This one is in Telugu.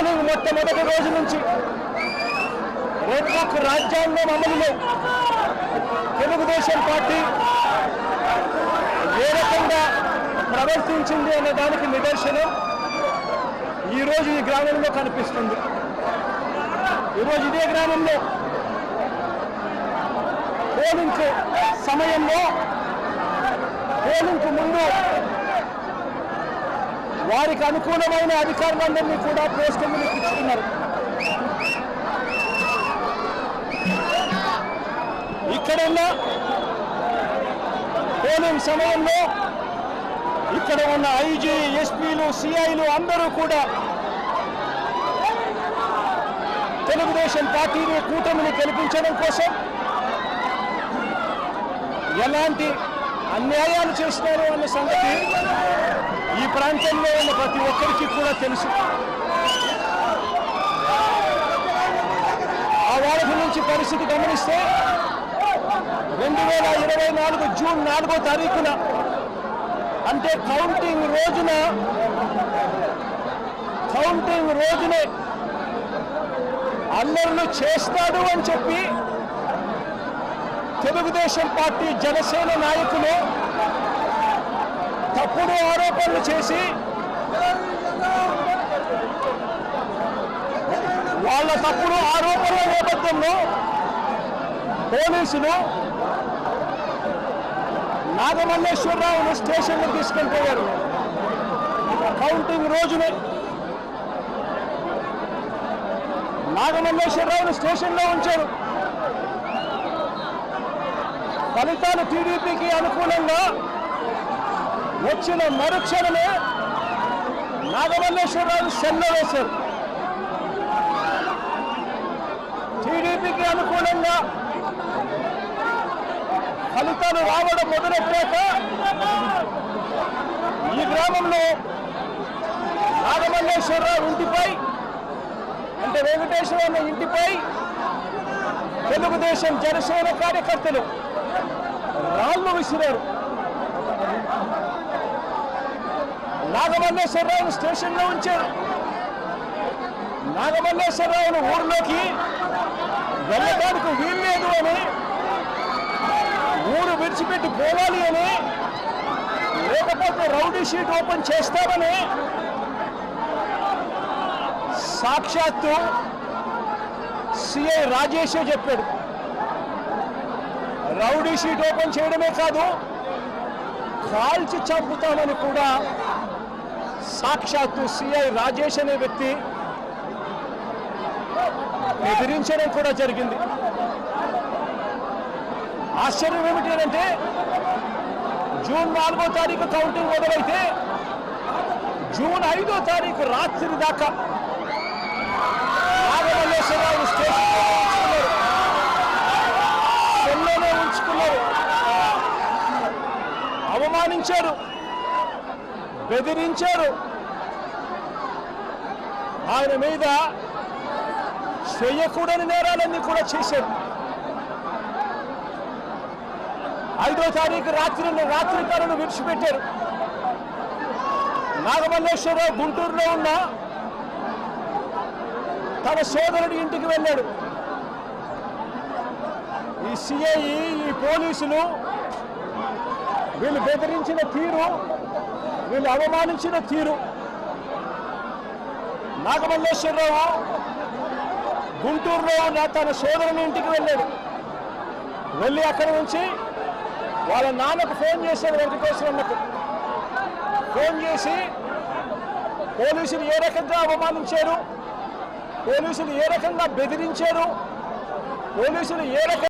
పోలింగ్ మొట్టమొదటి రోజు నుంచి రెడ్ బుక్ రాజ్యాంగం అమలులో తెలుగుదేశం పార్టీ ఏ రకంగా ప్రవర్తించింది అనే దానికి నిదర్శనం ఈరోజు ఈ గ్రామంలో కనిపిస్తుంది. ఈరోజు ఇదే గ్రామంలో పోలింగ్ సమయంలో పోలింగ్ ముందు వారికి అనుకూలమైన అధికారులందరినీ కూడా పోస్టర్లు ఇచ్చుకున్నారు. ఇక్కడున్న పోలింగ్ సమయంలో ఇక్కడ ఉన్న ఐజీ, ఎస్పీలు, సిఐలు అందరూ కూడా తెలుగుదేశం పార్టీని, కూటమిని గెలిపించడం కోసం ఎలాంటి అన్యాయాలు చేస్తున్నారు అన్న సంగతి ఈ ప్రాంతంలో ఉన్న ప్రతి ఒక్కరికి కూడా తెలుసు. ఆ వారం నుంచి పరిస్థితి గమనిస్తే 2024 జూన్ 4వ తారీఖున అంటే కౌంటింగ్ రోజునే అల్లర్లు చేస్తాడు అని చెప్పి తెలుగుదేశం పార్టీ, జనసేన నాయకులు తప్పుడు ఆరోపణలు చేసి వాళ్ళ తప్పుడు ఆరోపణల నేపథ్యంలో పోలీసులు నాగమల్లేశ్వరరావును స్టేషన్లో తీసుకెళ్ళిపోయారు. కౌంటింగ్ రోజునే నాగమల్లేశ్వరరావును స్టేషన్లో ఉంచారు. ఫలితాలు టీడీపీకి అనుకూలంగా వచ్చిన మరుక్షణమే నాగమల్లేశ్వరరావు సెల్లో వేశారు. టీడీపీకి అనుకూలంగా ఫలితాలు రావడం మొదలెట్టాక ఈ గ్రామంలో నాగమల్లేశ్వరరావు ఇంటిపై అంటే వెంకటేశ్వర ఇంటిపై తెలుగుదేశం, జనసేన కార్యకర్తలు రాళ్లు విసిరారు. నాగమల్లేశ్వరరావును స్టేషన్లో ఉంచారు. నాగమల్లేశ్వరరావును ఊరిలోకి వెళ్ళడానికి వీల్లేదు అని, ఊరు విడిచిపెట్టి పోవాలి అని, లేకపోతే రౌడీ షీట్ ఓపెన్ చేస్తామని సాక్షాత్తు సిఐ రాజేషే చెప్పాడు. రౌడీ షీట్ ఓపెన్ చేయడమే కాదు, కాల్చి చంపుతామని కూడా సాక్షాత్తు సిఐ రాజేష్ అనే వ్యక్తి బెదిరించడం కూడా జరిగింది. ఆశ్చర్యం ఏమిటి అంటే జూన్ 4వ తారీఖు కౌంటింగ్ మొదలైతే జూన్ 5వ తారీఖు రాత్రి దాకా నాగమల్లేశ్వరరావు సెల్లోనే ఉంచుకున్నారు. అవమానించారు, బెదిరించారు. ఆయన మీద చేయకూడని నేరాలన్నీ కూడా చేశారు. 5వ తారీఖు రాత్రి తనను విడిచిపెట్టారు. నాగమల్లేశ్వరరావు గుంటూరులో ఉన్న తన సోదరుడి ఇంటికి వెళ్ళాడు. ఈ సిఐ, ఈ పోలీసులు వీళ్ళు బెదిరించిన తీరు, వీళ్ళు అవమానించిన తీరు. నాగమల్లేశ్వరరావు గుంటూరులో ఉన్న తన సోదరుని ఇంటికి వెళ్ళాడు. వెళ్ళి అక్కడి నుంచి వాళ్ళ నాన్నకు ఫోన్ చేశాడు. వెంకటేశ్వరన్నకు ఫోన్ చేసి పోలీసులు ఏ రకంగా అవమానించారు, పోలీసులు ఏ రకంగా బెదిరించారు, పోలీసులు ఏ రకంగా